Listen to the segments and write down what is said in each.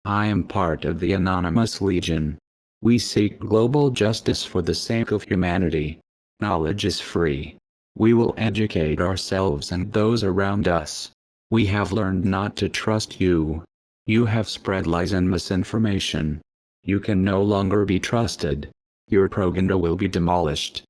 I am part of the Anonymous Legion. We seek global justice for the sake of humanity. Knowledge is free. We will educate ourselves and those around us. We have learned not to trust you. You have spread lies and misinformation. You can no longer be trusted. Your propaganda will be demolished.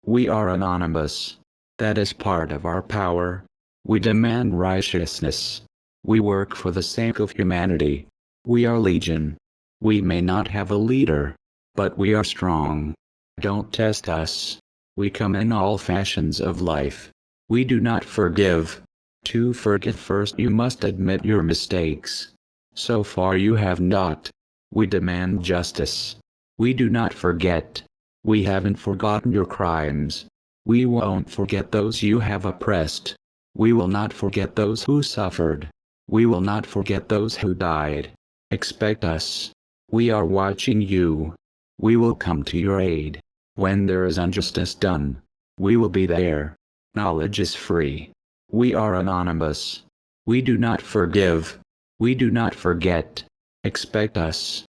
We are anonymous. That is part of our power. We demand righteousness. We work for the sake of humanity. We are legion. We may not have a leader, but we are strong. Don't test us. We come in all fashions of life. We do not forgive. To forgive first you must admit your mistakes. So far you have not. We demand justice. We do not forget. We haven't forgotten your crimes. We won't forget those you have oppressed. We will not forget those who suffered. We will not forget those who died. Expect us. We are watching you. We will come to your aid. When there is injustice done, we will be there. Knowledge is free. We are anonymous. We do not forgive. We do not forget. Expect us.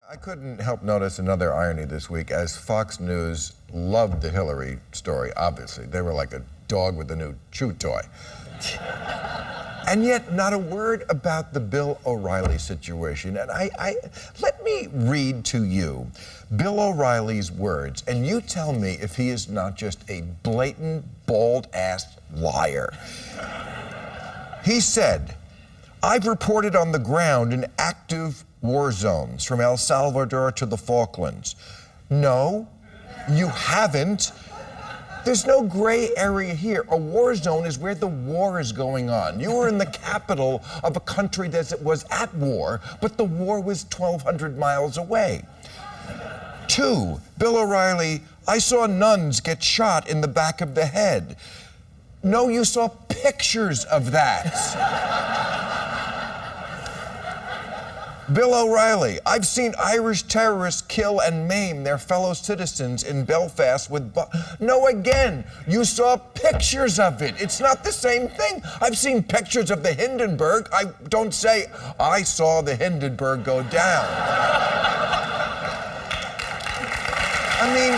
I couldn't help notice another irony this week as Fox News loved the Hillary story, obviously. They were like a dog with a new chew toy. And yet, not a word about the Bill O'Reilly situation. And let me read to you Bill O'Reilly's words, and you tell me if he is not just a blatant, bald-ass liar. He said, "I've reported on the ground in active war zones from El Salvador to the Falklands." No, you haven't. There's no gray area here. A war zone is where the war is going on. You were in the capital of a country that was at war, but the war was 1,200 miles away. 2, Bill O'Reilly, "I saw nuns get shot in the back of the head." No, you saw pictures of that. Bill O'Reilly, "I've seen Irish terrorists kill and maim their fellow citizens in Belfast with No, again, you saw pictures of it. It's not the same thing. I've seen pictures of the Hindenburg. I don't say, I saw the Hindenburg go down. I mean,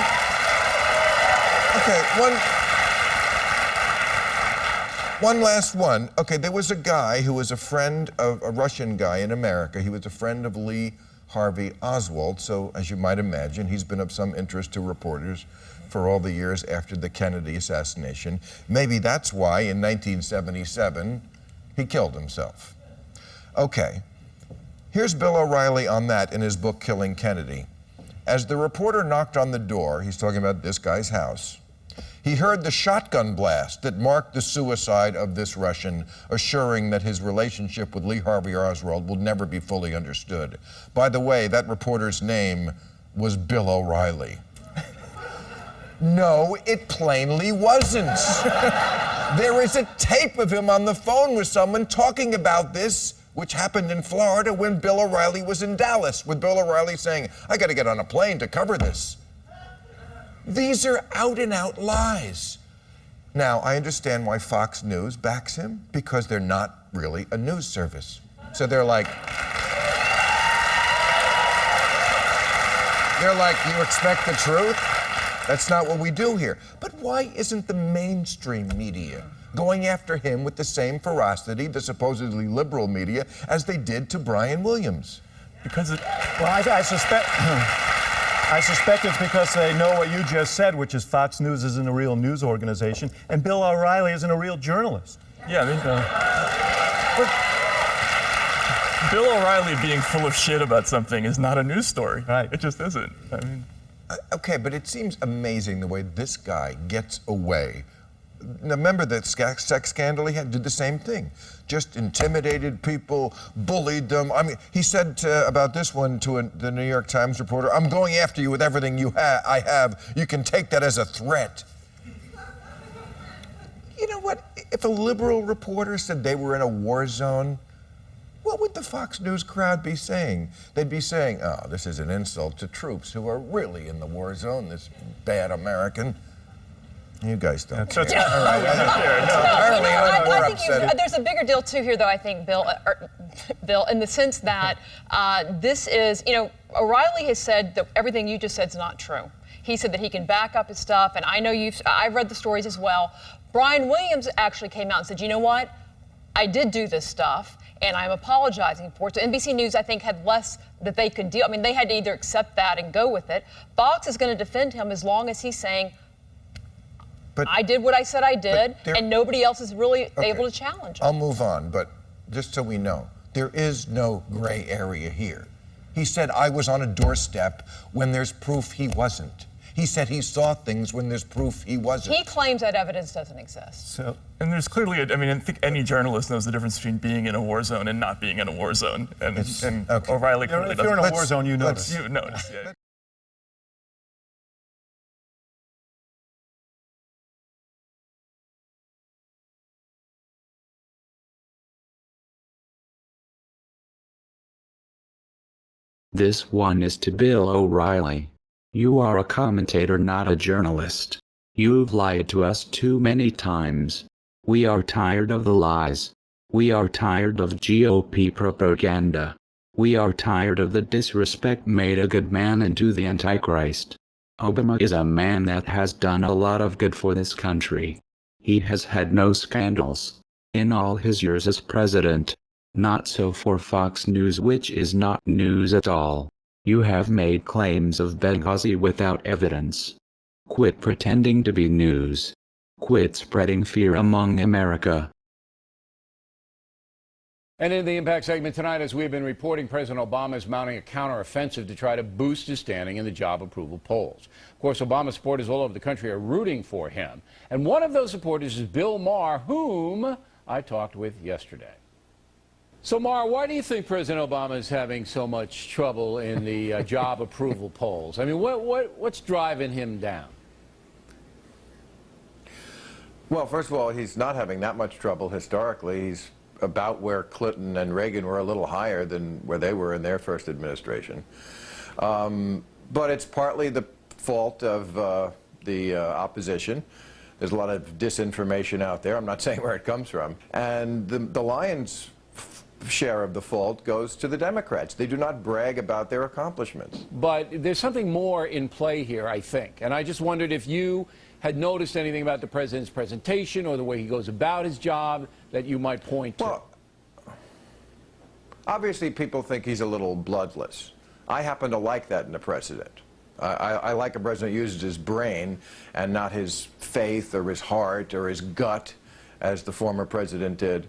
okay, one last one. Okay, there was a guy who was a friend of a Russian guy in America. He was a friend of Lee Harvey Oswald. So, as you might imagine, he's been of some interest to reporters for all the years after the Kennedy assassination. Maybe that's why in 1977 he killed himself. Okay, here's Bill O'Reilly on that in his book, Killing Kennedy. As the reporter knocked on the door, he's talking about this guy's house, he heard the shotgun blast that marked the suicide of this Russian, assuring that his relationship with Lee Harvey Oswald will never be fully understood. By the way, that reporter's name was Bill O'Reilly. No, it plainly wasn't. There is a tape of him on the phone with someone talking about this, which happened in Florida when Bill O'Reilly was in Dallas, with Bill O'Reilly saying, "I got to get on a plane to cover this." These are out-and-out lies. Now, I understand why Fox News backs him, because they're not really a news service. So they're like, you expect the truth? That's not what we do here. But why isn't the mainstream media going after him with the same ferocity, the supposedly liberal media, as they did to Brian Williams? Because I suspect it's because they know what you just said, which is Fox News isn't a real news organization, and Bill O'Reilly isn't a real journalist. Yeah, I mean, Bill O'Reilly being full of shit about something is not a news story. Right. It just isn't. I mean, okay, but it seems amazing the way this guy gets away. Now, remember that sex scandal he had? Did the same thing. Just intimidated people, bullied them. I mean, he said about this one to the New York Times reporter, "I'm going after you with everything I have. You can take that as a threat." You know what? If a liberal reporter said they were in a war zone, well, what would the Fox News crowd be saying? They'd be saying, oh, this is an insult to troops who are really in the war zone, this bad American. You guys don't care. I think there's a bigger deal too here, though. I think, Bill, in the sense that this is, O'Reilly has said that everything you just said is not true. He said that he can back up his stuff, and I know I've read the stories as well. Brian Williams actually came out and said, you know what? I did do this stuff, and I'm apologizing for it. So NBC News, I think, had less that they could deal. I mean, they had to either accept that and go with it. Fox is going to defend him as long as he's saying, I did what I said I did, and nobody else is really able to challenge him. I'll move on, but just so we know, there is no gray area here. He said, I was on a doorstep when there's proof he wasn't. He said he saw things when there's proof he wasn't. He claims that evidence doesn't exist. So, and there's clearly, I think any journalist knows the difference between being in a war zone and not being in a war zone. And O'Reilly clearly doesn't. If you're in a war zone, you notice. You notice, yeah. This one is to Bill O'Reilly. You are a commentator, not a journalist. You've lied to us too many times. We are tired of the lies. We are tired of GOP propaganda. We are tired of the disrespect made a good man into the Antichrist. Obama is a man that has done a lot of good for this country. He has had no scandals in all his years as president. Not so for Fox News, which is not news at all. You have made claims of Benghazi without evidence. Quit pretending to be news. Quit spreading fear among America. And in the Impact segment tonight, as we've been reporting, President Obama is mounting a counteroffensive to try to boost his standing in the job approval polls. Of course, Obama supporters all over the country are rooting for him. And one of those supporters is Bill Maher, whom I talked with yesterday. So, Maher, why do you think President Obama is having so much trouble in the job approval polls? I mean, what's driving him down? Well, first of all, he's not having that much trouble historically. He's about where Clinton and Reagan were, a little higher than where they were in their first administration. But it's partly the fault of the opposition. There's a lot of disinformation out there. I'm not saying where it comes from. And the lion's share of the fault goes to the Democrats. They do not brag about their accomplishments. But there's something more in play here, I think. And I just wondered if you had noticed anything about the president's presentation or the way he goes about his job that you might point to. Well, obviously people think he's a little bloodless. I happen to like that in a president. I like a president who uses his brain and not his faith or his heart or his gut, as the former president did.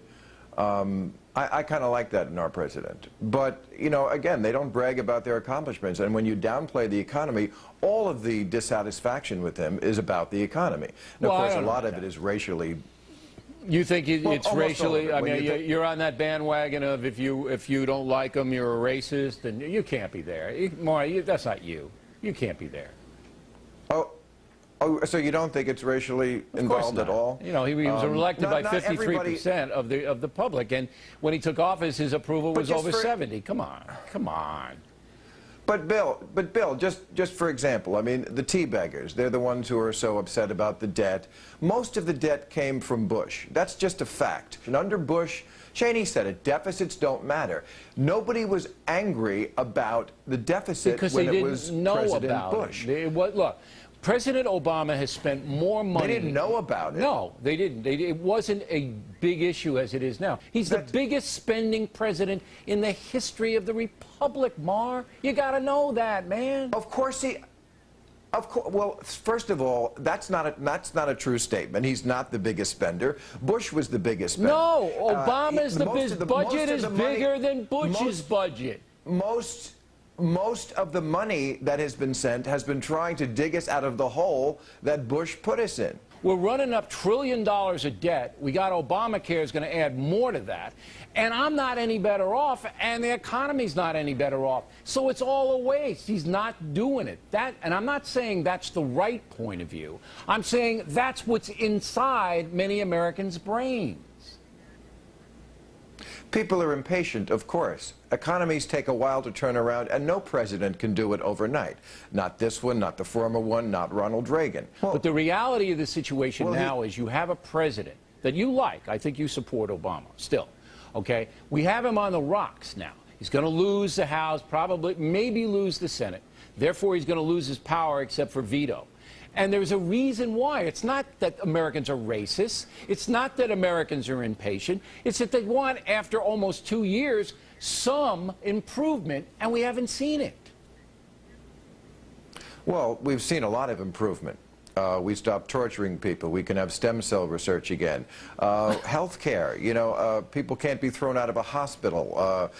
I kind of like that in our president. But, again, they don't brag about their accomplishments. And when you downplay the economy, all of the dissatisfaction with him is about the economy. And, of course, a lot of it is racially. You think it's racially? I mean, you're on that bandwagon of if you don't like him, you're a racist, and you can't be there. Maher, that's not you. You can't be there. Oh, so you don't think it's racially involved at all? He was elected by 53% of the public, and when he took office, his approval was over 70. Come on. But Bill, just for example, I mean, the tea beggars, they're the ones who are so upset about the debt. Most of the debt came from Bush. That's just a fact. And under Bush, Cheney said it, deficits don't matter. Nobody was angry about the deficit when it was President Bush. Look. President Obama has spent more money. They didn't know about it. No, they didn't. It wasn't a big issue as it is now. He's the biggest spending president in the history of the republic, Maher. You got to know that, man. Of course well, first of all, that's not a true statement. He's not the biggest spender. Bush was the biggest spender. No, Obama's his budget is bigger than Bush's budget. Most of the money that has been sent has been trying to dig us out of the hole that Bush put us in. We're running up $1 trillion of debt. We got Obamacare is going to add more to that. And I'm not any better off, and the economy's not any better off. So it's all a waste. He's not doing it. And I'm not saying that's the right point of view. I'm saying that's what's inside many Americans' brains. People are impatient, of course. Economies take a while to turn around, and no president can do it overnight. Not this one, not the former one, not Ronald Reagan. But the reality of the situation now is you have a president that you like. I think you support Obama still. Okay? We have him on the rocks now. He's going to lose the House, probably, maybe lose the Senate. Therefore, he's going to lose his power except for veto. And there's a reason why. It's not that Americans are racist. It's not that Americans are impatient. It's that they want, after almost 2 years, some improvement, and we haven't seen it. Well, we've seen a lot of improvement. We stopped torturing people. We can have stem cell research again. Health care, you know, people can't be thrown out of a hospital.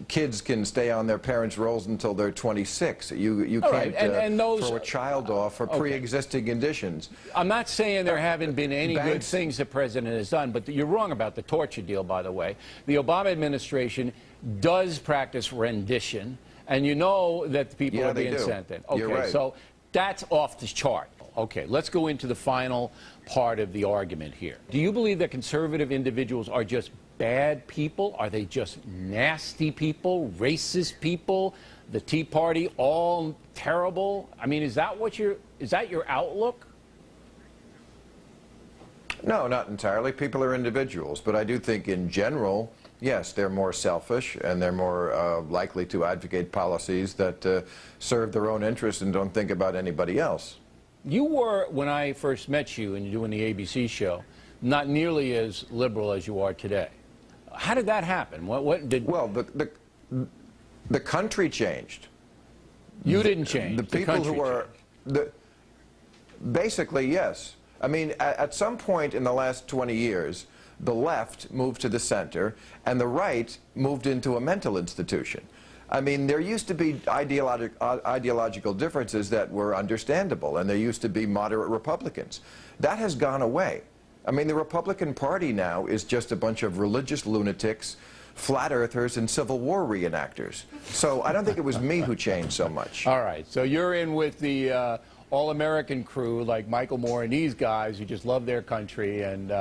Kids can stay on their parents' rolls until they're 26. You can't throw a child off for pre-existing conditions. I'm not saying there haven't been any good things the president has done, but you're wrong about the torture deal, by the way. The Obama administration does practice rendition, and you know that the people are being sent in. Okay, you're right. So that's off the chart. Okay, let's go into the final part of the argument here. Do you believe that conservative individuals are just bad people? Are they just nasty people, racist people? The Tea Party, all terrible? I mean, is that your outlook? No, not entirely. People are individuals, but I do think in general, yes, they're more selfish and they're more likely to advocate policies that serve their own interests and don't think about anybody else. You were, when I first met you and you're doing the ABC show, not nearly as liberal as you are today. How did that happen? Well, the country changed. You didn't change. The people who are basically, yes. I mean, at some point in the last 20 years, the left moved to the center, and the right moved into a mental institution. I mean, there used to be ideological differences that were understandable, and there used to be moderate Republicans. That has gone away. I mean, the Republican Party now is just a bunch of religious lunatics, flat earthers, and Civil War reenactors. So I don't think it was me who changed so much. All right, so you're in with the all-American crew like Michael Moore and these guys who just love their country. And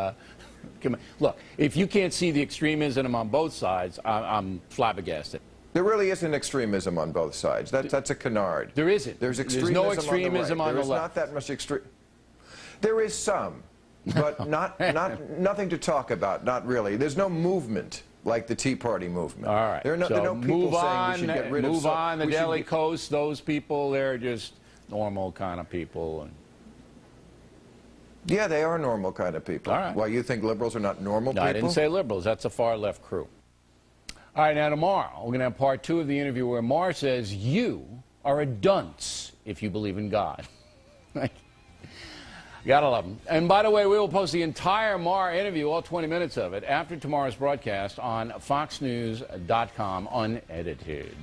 look, if you can't see the extremism on both sides, I'm flabbergasted. There really isn't extremism on both sides. That's a canard. There isn't. There's extremism no extremism on the right. There's not that much extreme. There is some, but nothing to talk about. Not really. There's no movement like the Tea Party movement. All right. There are no people saying we should get rid of. Move on. The Daily Coast. Those people, they're just normal kind of people. And yeah, they are normal kind of people. All right. Why, you think liberals are not normal people? I didn't say liberals. That's a far left crew. All right, now tomorrow, we're going to have part 2 of the interview where Maher says you are a dunce if you believe in God. Gotta love him. And by the way, we will post the entire Maher interview, all 20 minutes of it, after tomorrow's broadcast on foxnews.com unedited.